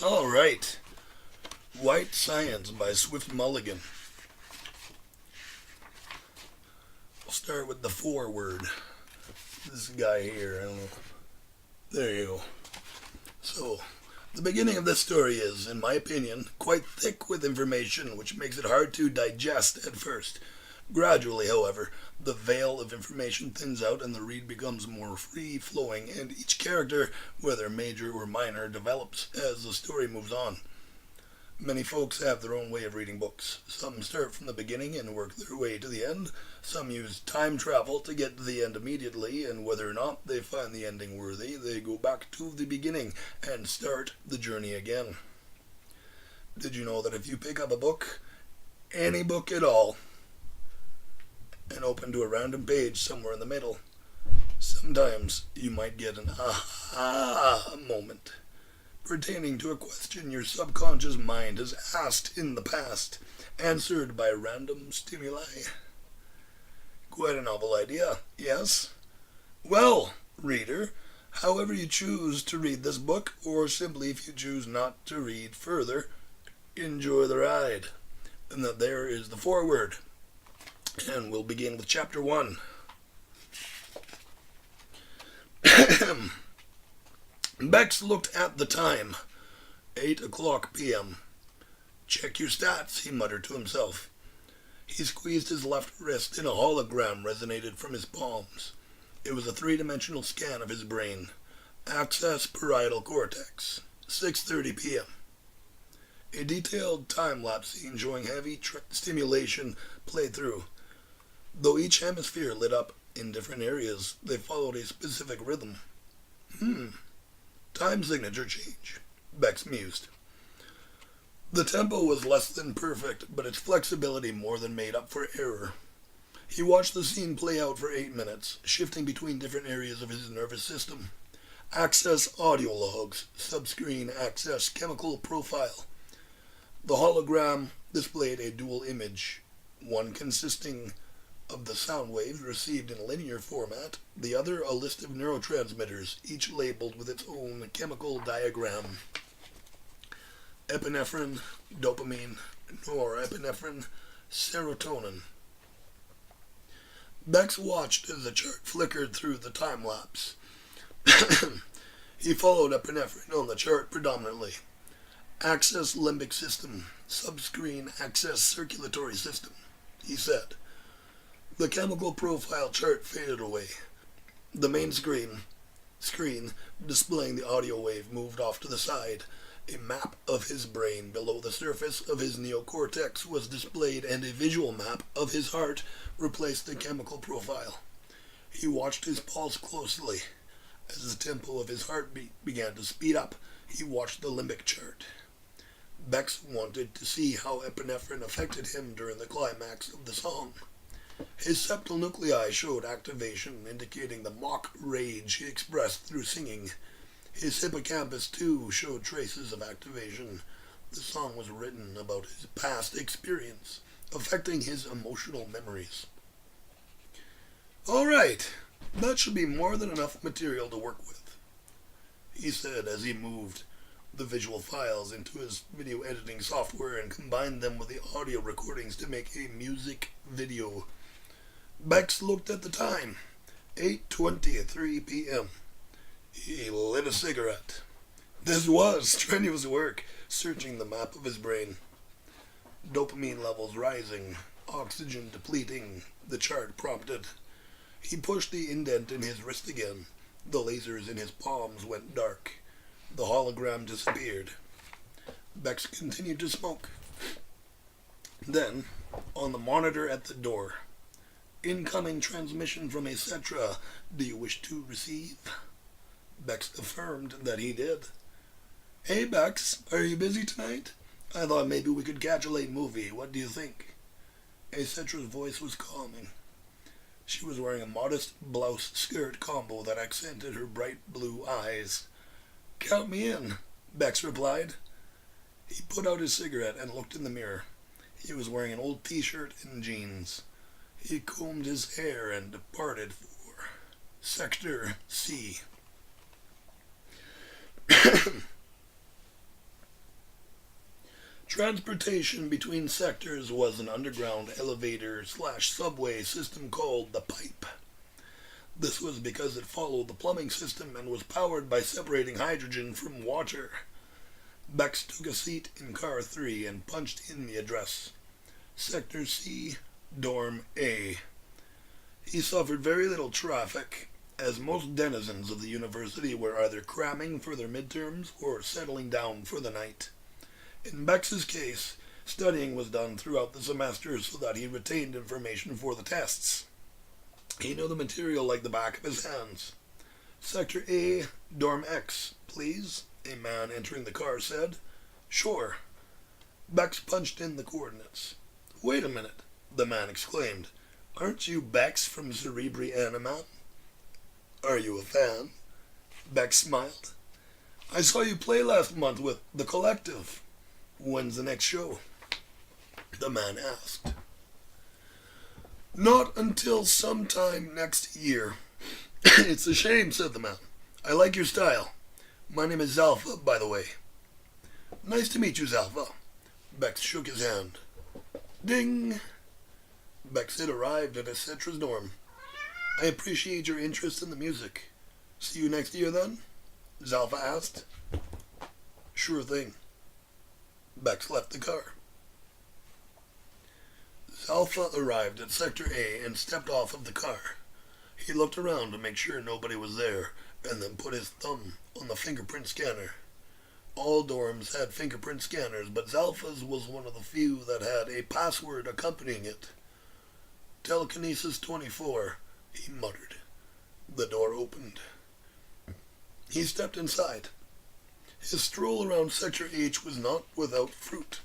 All right. White Science by Swift Mulligan. I'll start with the foreword. This guy here, I don't know. There you go. So, the beginning of this story is, in my opinion, quite thick with information, which makes it hard to digest at first. Gradually, however, the veil of information thins out and the read becomes more free-flowing, and each character, whether major or minor, develops as the story moves on. Many folks have their own way of reading books. Some start from the beginning and work their way to the end. Some use time travel to get to the end immediately, and whether or not they find the ending worthy, they go back to the beginning and start the journey again. Did you know that if you pick up a book, any book at all, and open to a random page somewhere in the middle, sometimes you might get an aha moment pertaining to a question your subconscious mind has asked in the past, answered by random stimuli. Quite a novel idea, yes? Well, reader, however you choose to read this book, or simply if you choose not to read further, enjoy the ride. And that there is the foreword. And we'll begin with Chapter 1. Bex looked at the time. 8 o'clock p.m. Check your stats, he muttered to himself. He squeezed his left wrist and a hologram resonated from his palms. It was a three-dimensional scan of his brain. Access parietal cortex. 6:30 p.m. A detailed time-lapse scene showing heavy stimulation played through. Though each hemisphere lit up in different areas, they followed a specific rhythm. Time signature change, Bex mused. The tempo was less than perfect, but its flexibility more than made up for error. He watched the scene play out for 8 minutes, shifting between different areas of his nervous system. Access audio logs, subscreen access chemical profile. The hologram displayed a dual image, one consisting of the sound waves received in linear format, the other a list of neurotransmitters, each labeled with its own chemical diagram. Epinephrine, dopamine, norepinephrine, serotonin. Bex watched as the chart flickered through the time-lapse. He followed epinephrine on the chart predominantly. Access limbic system, subscreen access circulatory system, he said. The chemical profile chart faded away. The main screen displaying the audio wave moved off to the side. A map of his brain below the surface of his neocortex was displayed, and a visual map of his heart replaced the chemical profile. He watched his pulse closely. As the tempo of his heartbeat began to speed up, he watched the limbic chart. Bex wanted to see how epinephrine affected him during the climax of the song. His septal nuclei showed activation, indicating the mock rage he expressed through singing. His hippocampus, too, showed traces of activation. The song was written about his past experience, affecting his emotional memories. All right, that should be more than enough material to work with, he said as he moved the visual files into his video editing software and combined them with the audio recordings to make a music video. Bex looked at the time. 8:23 p.m. He lit a cigarette. This was strenuous work, searching the map of his brain. Dopamine levels rising, oxygen depleting, the chart prompted. He pushed the indent in his wrist again. The lasers in his palms went dark. The hologram disappeared. Bex continued to smoke. Then, on the monitor at the door, incoming transmission from etc. Do you wish to receive? Bex affirmed that he did. Hey, Bex, are you busy tonight? I thought maybe we could catch a late movie. What do you think? Acetra's voice was calming. She was wearing a modest blouse-skirt combo that accented her bright blue eyes. Count me in, Bex replied. He put out his cigarette and looked in the mirror. He was wearing an old t-shirt and jeans. He combed his hair and departed for Sector C. Transportation between sectors was an underground elevator/subway system called the pipe. This was because it followed the plumbing system and was powered by separating hydrogen from water. Bex took a seat in car 3 and punched in the address. Sector C, Dorm A. He suffered very little traffic, as most denizens of the university were either cramming for their midterms or settling down for the night. In Bex's case, studying was done throughout the semester so that he retained information for the tests. He knew the material like the back of his hands. Sector A, Dorm X, please, a man entering the car said. Sure. Bex punched in the coordinates. Wait a minute, the man exclaimed. Aren't you Bex from Cerebri Anima? Are you a fan? Bex smiled. I saw you play last month with The Collective. When's the next show? The man asked. Not until sometime next year. It's a shame, said the man. I like your style. My name is Zalfa, by the way. Nice to meet you, Zalfa. Bex shook his hand. Ding! Bex had arrived at Acetra's dorm. I appreciate your interest in the music. See you next year, then? Zalfa asked. Sure thing. Bex left the car. Zalfa arrived at Sector A and stepped off of the car. He looked around to make sure nobody was there, and then put his thumb on the fingerprint scanner. All dorms had fingerprint scanners, but Zalfa's was one of the few that had a password accompanying it. Telekinesis 24, he muttered. The door opened. He stepped inside. His stroll around Sector H was not without fruit.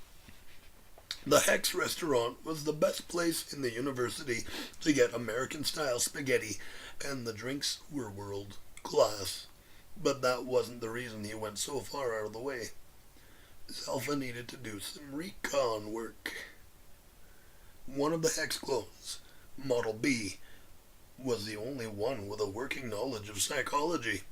The Hex restaurant was the best place in the university to get American-style spaghetti, and the drinks were world class. But that wasn't the reason he went so far out of the way. Zalfa needed to do some recon work. One of the Hex clones, Model B, was the only one with a working knowledge of psychology.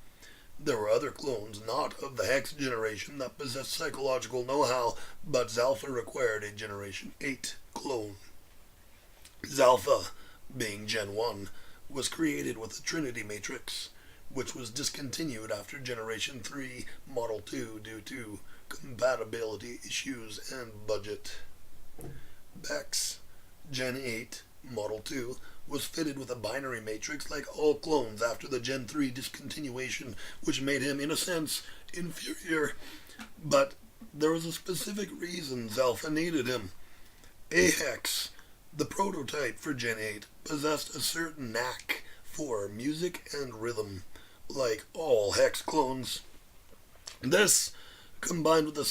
There were other clones not of the Hex generation that possessed psychological know-how, but Zalfa required a Generation 8 clone. Zalfa, being Gen 1, was created with the Trinity Matrix, which was discontinued after Generation 3 Model 2 due to compatibility issues and budget. Bex, Gen 8 Model 2, was fitted with a binary matrix like all clones after the Gen 3 discontinuation, which made him, in a sense, inferior. But there was a specific reason Zalfa needed him. Ahex, the prototype for Gen 8, possessed a certain knack for music and rhythm, like all Hex clones. This, combined with the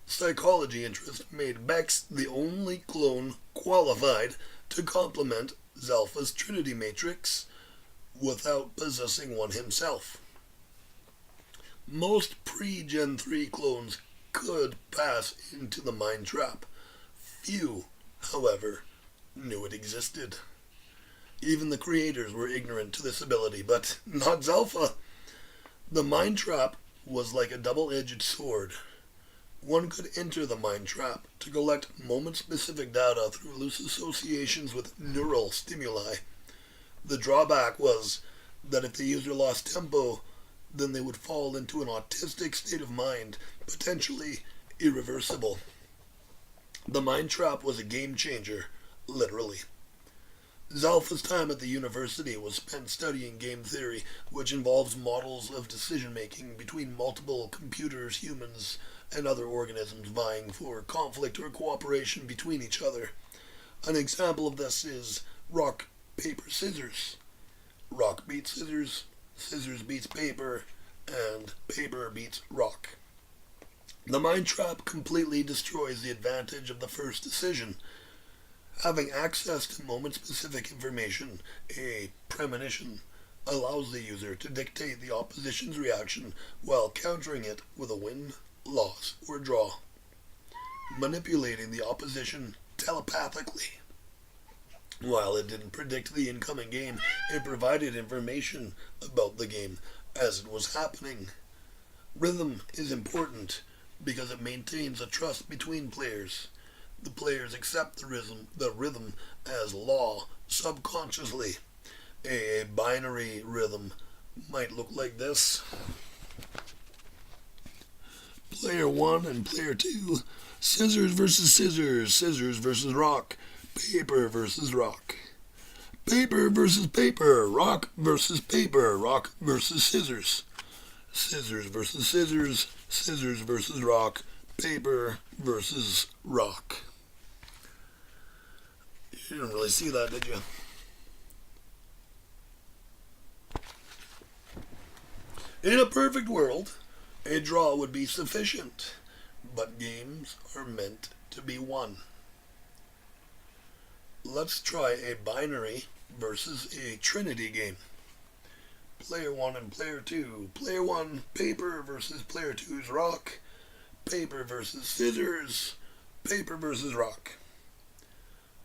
psychology interest, made Bex the only clone qualified to complement Zalfa's Trinity Matrix without possessing one himself. Most pre-Gen 3 clones could pass into the mind trap. Few, however, knew it existed. Even the creators were ignorant to this ability, but not Zalfa. The mind trap was like a double-edged sword. One could enter the mind trap to collect moment-specific data through loose associations with neural stimuli. The drawback was that if the user lost tempo, then they would fall into an autistic state of mind, potentially irreversible. The mind trap was a game changer, literally. Zalfa's time at the university was spent studying game theory, which involves models of decision-making between multiple computers, humans, and other organisms vying for conflict or cooperation between each other. An example of this is rock, paper, scissors. Rock beats scissors, scissors beats paper, and paper beats rock. The mind trap completely destroys the advantage of the first decision. Having access to moment-specific information, a premonition, allows the user to dictate the opposition's reaction while countering it with a win, loss, or draw, manipulating the opposition telepathically. While it didn't predict the incoming game, it provided information about the game as it was happening. Rhythm is important, because it maintains a trust between players. The players accept the rhythm as law subconsciously. A binary rhythm might look like this. Player 1 and Player 2. Scissors versus scissors. Scissors versus rock. Paper versus rock. Paper versus paper. Rock versus paper. Rock versus scissors. Scissors versus scissors. Scissors versus rock. Paper versus rock. You didn't really see that, did you? In a perfect world, a draw would be sufficient, but games are meant to be won. Let's try a binary versus a trinity game. Player 1 and Player 2. Player 1, paper versus Player 2's rock. Paper versus scissors. Paper versus rock.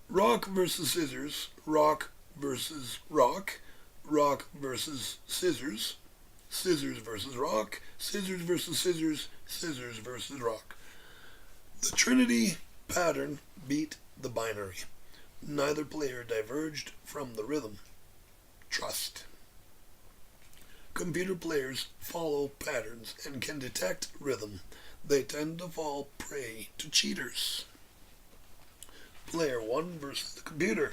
Rock versus scissors. Rock versus rock. Rock versus scissors. Scissors versus rock. Scissors versus scissors. Scissors versus rock. The trinity pattern beat the binary. Neither player diverged from the rhythm. Trust. Computer players follow patterns and can detect rhythm. They tend to fall prey to cheaters. Player 1 versus the computer.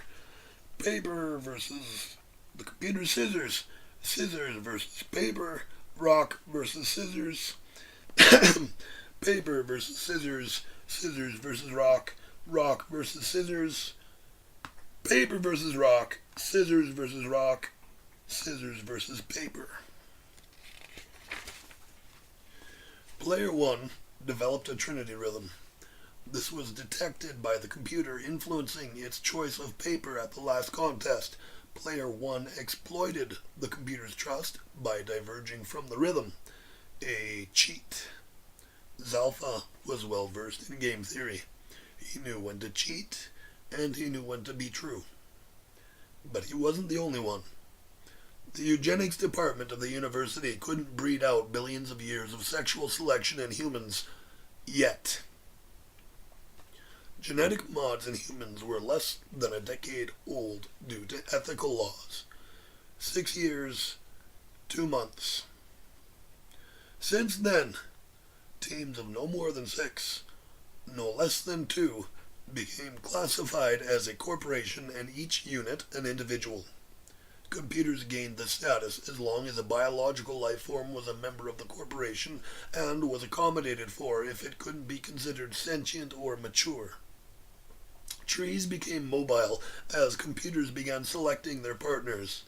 Paper versus the computer scissors. Scissors versus paper. Rock versus scissors. Paper versus scissors. Scissors versus rock. Rock versus scissors. Paper versus rock. Scissors versus rock. Scissors versus paper. Player 1 developed a trinity rhythm. This was detected by the computer influencing its choice of paper at the last contest. Player 1 exploited the computer's trust by diverging from the rhythm. A cheat. Zalfa was well versed in game theory. He knew when to cheat, and he knew when to be true. But he wasn't the only one. The eugenics department of the university couldn't breed out billions of years of sexual selection in humans yet. Genetic mods in humans were less than a decade old due to ethical laws. 6 years, 2 months. Since then, teams of no more than 6, no less than 2, became classified as a corporation and each unit an individual. Computers gained this status as long as a biological life form was a member of the corporation and was accommodated for if it couldn't be considered sentient or mature. Trees became mobile as computers began selecting their partners.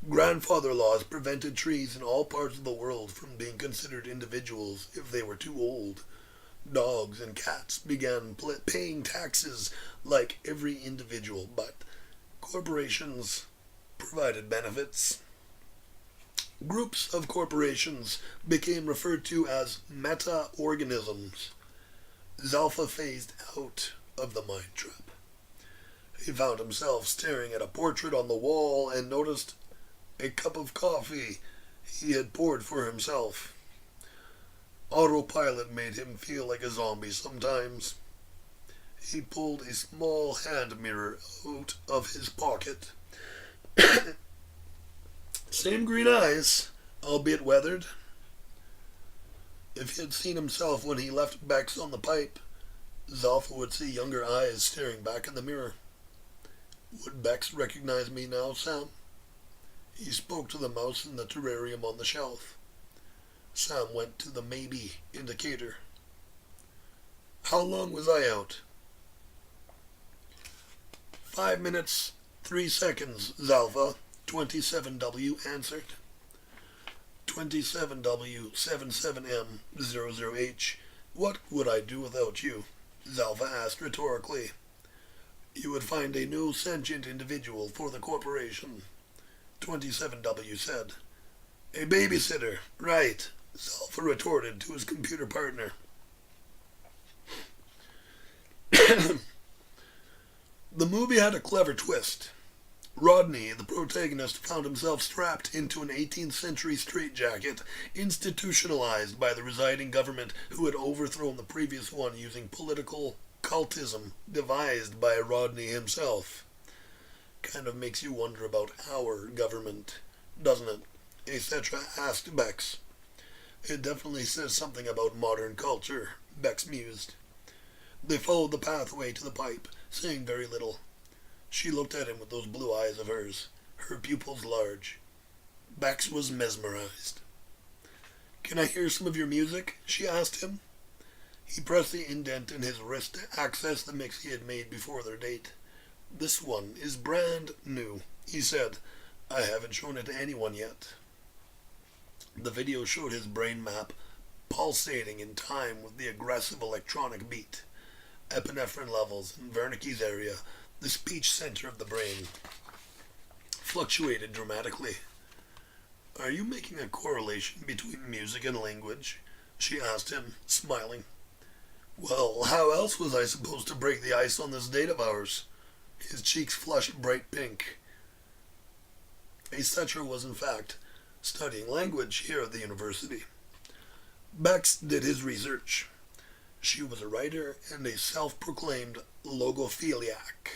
Grandfather laws prevented trees in all parts of the world from being considered individuals if they were too old. Dogs and cats began paying taxes like every individual, but corporations provided benefits. Groups of corporations became referred to as meta-organisms. Zalfa phased out of the mind trap. He found himself staring at a portrait on the wall and noticed a cup of coffee he had poured for himself. Autopilot made him feel like a zombie sometimes. He pulled a small hand mirror out of his pocket. Same green eyes, albeit weathered. If he had seen himself when he left Bex on the pipe, Zalfa would see younger eyes staring back in the mirror. Would Bex recognize me now, Sam? He spoke to the mouse in the terrarium on the shelf. Sam went to the maybe indicator. How long was I out? 5 minutes, 3 seconds, Zalfa. 27W answered. 27W77M00H. What would I do without you? Zalfa asked rhetorically. You would find a new sentient individual for the corporation. 27W said. A babysitter, right, Zalfa retorted to his computer partner. The movie had a clever twist. Rodney, the protagonist, found himself strapped into an 18th century straitjacket, institutionalized by the residing government who had overthrown the previous one using political cultism devised by Rodney himself. Kind of makes you wonder about our government, doesn't it? Etc. asked Bex. It definitely says something about modern culture, Bex mused. They followed the pathway to the pipe, saying very little. She looked at him with those blue eyes of hers, her pupils large. Bex was mesmerized. Can I hear some of your music? She asked him. He pressed the indent in his wrist to access the mix he had made before their date. This one is brand new, he said. I haven't shown it to anyone yet. The video showed his brain map pulsating in time with the aggressive electronic beat. Epinephrine levels in Wernicke's area, the speech center of the brain, fluctuated dramatically. Are you making a correlation between music and language? She asked him, smiling. Well, how else was I supposed to break the ice on this date of ours? His cheeks flushed bright pink. Etc. was, in fact, studying language here at the university. Bex did his research. She was a writer and a self-proclaimed logophiliac.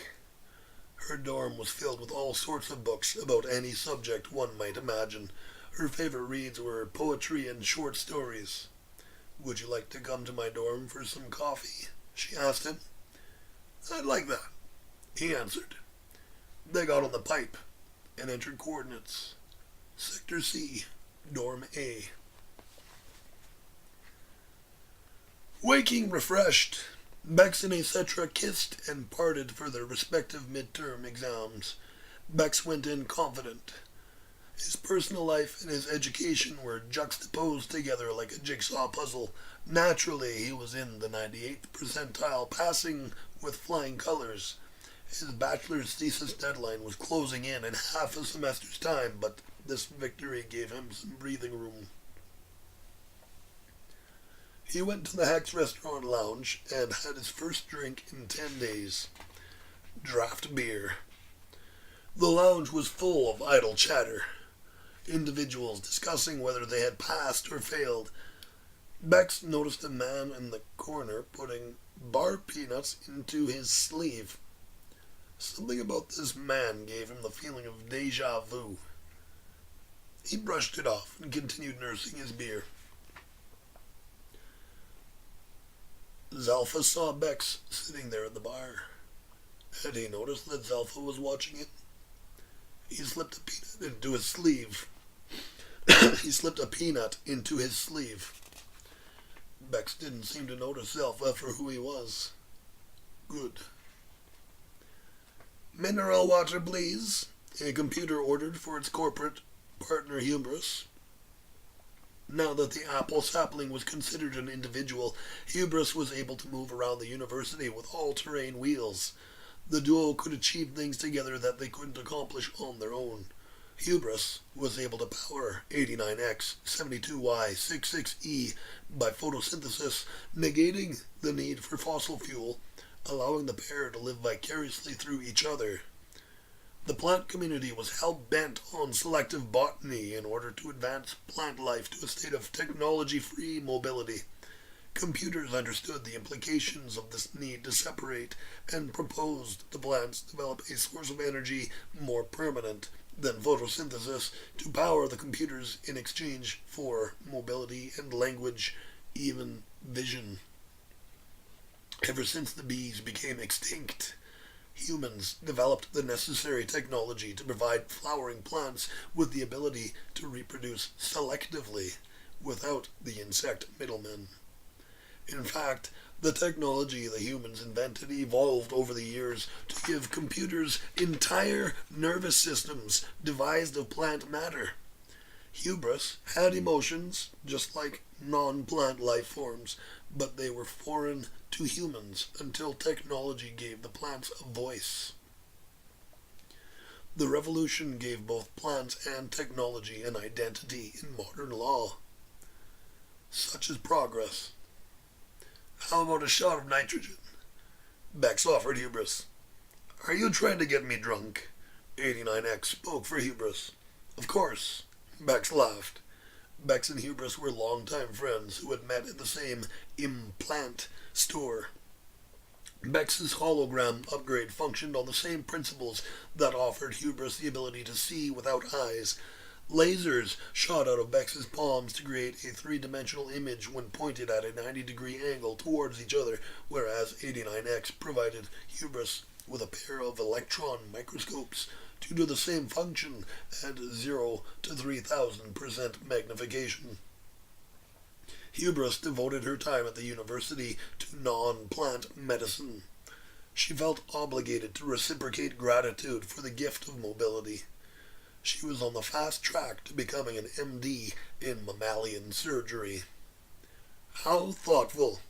Her dorm was filled with all sorts of books about any subject one might imagine. Her favorite reads were poetry and short stories. Would you like to come to my dorm for some coffee? She asked him. I'd like that, he answered. They got on the pipe and entered coordinates. Sector C, Dorm A. Waking refreshed, Bex and Etc. kissed and parted for their respective midterm exams. Bex went in confident. His personal life and his education were juxtaposed together like a jigsaw puzzle. Naturally, he was in the 98th percentile, passing with flying colors. His bachelor's thesis deadline was closing in half a semester's time, but this victory gave him some breathing room. He went to the Hex Restaurant Lounge and had his first drink in 10 days. Draft beer. The lounge was full of idle chatter. Individuals discussing whether they had passed or failed. Bex noticed a man in the corner putting bar peanuts into his sleeve. Something about this man gave him the feeling of déjà vu. He brushed it off and continued nursing his beer. Zelfa saw Bex sitting there at the bar. Had he noticed that Zelfa was watching him? He slipped a peanut into his sleeve. Bex didn't seem to notice Zelfa for who he was. Good. Mineral water, please. A computer ordered for its corporate partner Hubris. Now that the apple sapling was considered an individual, Hubris was able to move around the university with all-terrain wheels. The duo could achieve things together that they couldn't accomplish on their own. Hubris was able to power 89X, 72Y, 66E by photosynthesis, negating the need for fossil fuel, allowing the pair to live vicariously through each other. The plant community was hell-bent on selective botany in order to advance plant life to a state of technology-free mobility. Computers understood the implications of this need to separate and proposed the plants develop a source of energy more permanent than photosynthesis to power the computers in exchange for mobility and language, even vision. Ever since the bees became extinct, humans developed the necessary technology to provide flowering plants with the ability to reproduce selectively without the insect middlemen. In fact, the technology the humans invented evolved over the years to give computers entire nervous systems devised of plant matter. Hubris had emotions, just like non-plant life forms, but they were foreign to humans until technology gave the plants a voice. The revolution gave both plants and technology an identity in modern law. Such is progress. How about a shot of nitrogen? Bex offered Hubris. Are you trying to get me drunk? 89X spoke for Hubris. Of course. Bex laughed. Bex and Hubris were longtime friends who had met at the same implant store. Bex's hologram upgrade functioned on the same principles that offered Hubris the ability to see without eyes. Lasers shot out of Bex's palms to create a three-dimensional image when pointed at a 90-degree angle towards each other, whereas 89X provided Hubris with a pair of electron microscopes to do the same function at 0 to 3,000% magnification. Hubris devoted her time at the university to non-plant medicine. She felt obligated to reciprocate gratitude for the gift of mobility. She was on the fast track to becoming an MD in mammalian surgery. How thoughtful!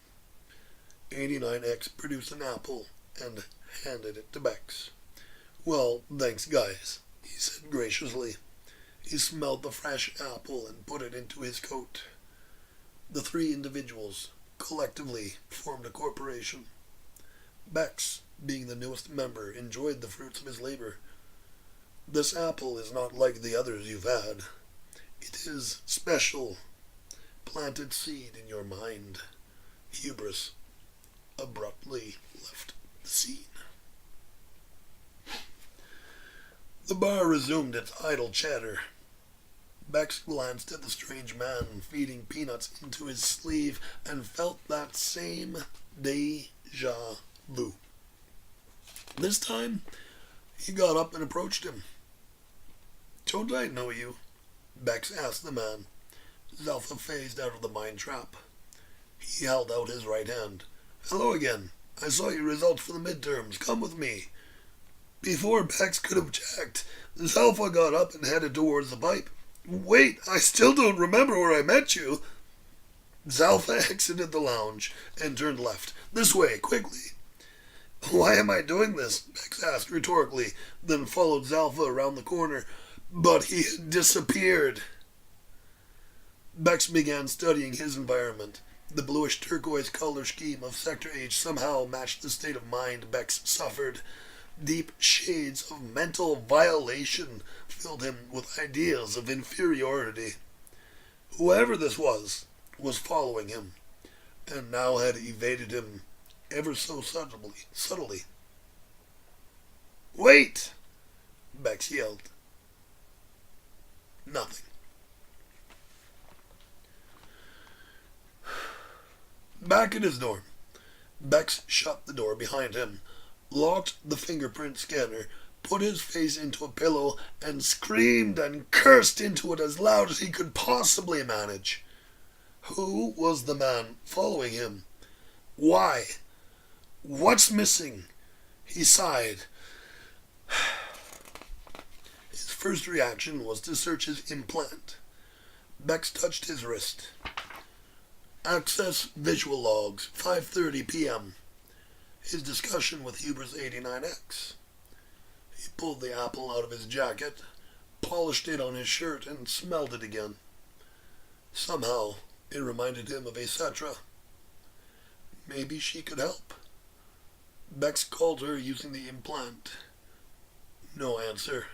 89X produced an apple and handed it to Bex. Well, thanks, guys, he said graciously. He smelled the fresh apple and put it into his coat. The three individuals collectively formed a corporation. Bex, being the newest member, enjoyed the fruits of his labor. This apple is not like the others you've had. It is special. Planted seed in your mind. Hubris abruptly left the scene. The bar resumed its idle chatter. Bex glanced at the strange man feeding peanuts into his sleeve and felt that same deja vu. This time, he got up and approached him. "Don't I know you?" Bex asked the man. Zalfa phased out of the mind trap. He held out his right hand. "Hello again. I saw your results for the midterms. Come with me." Before Bex could object, Zalfa got up and headed towards the pipe. "Wait, I still don't remember where I met you." Zalfa exited the lounge and turned left. "This way, quickly." "Why am I doing this?" Bex asked rhetorically, then followed Zalfa around the corner. But he had disappeared. Bex began studying his environment. The bluish turquoise color scheme of Sector H somehow matched the state of mind Bex suffered. Deep shades of mental violation filled him with ideas of inferiority. Whoever this was following him, and now had evaded him ever so subtly. "Wait!" Bex yelled. Nothing. Back in his dorm, Bex shut the door behind him, locked the fingerprint scanner, put his face into a pillow, and screamed and cursed into it as loud as he could possibly manage. Who was the man following him? Why? What's missing? He sighed. His first reaction was to search his implant. Bex touched his wrist. Access visual logs, 5:30 p.m. His discussion with Hubris 89X. He pulled the apple out of his jacket, polished it on his shirt, and smelled it again. Somehow, it reminded him of Acetra. Maybe she could help. Bex called her using the implant. No answer.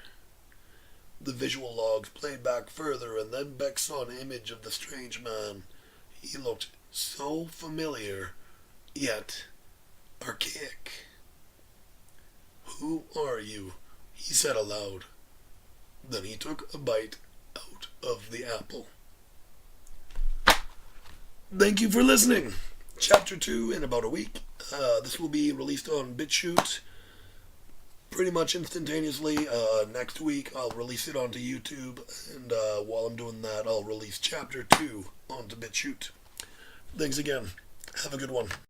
The visual logs played back further, and then Bex saw an image of the strange man. He looked so familiar, yet archaic. "Who are you?" he said aloud. Then he took a bite out of the apple. Thank you for listening. Chapter 2 in about a week. This will be released on BitChute pretty much instantaneously. Next week I'll release it onto YouTube, and while I'm doing that, I'll release Chapter 2 onto BitChute. Thanks again. Have a good one.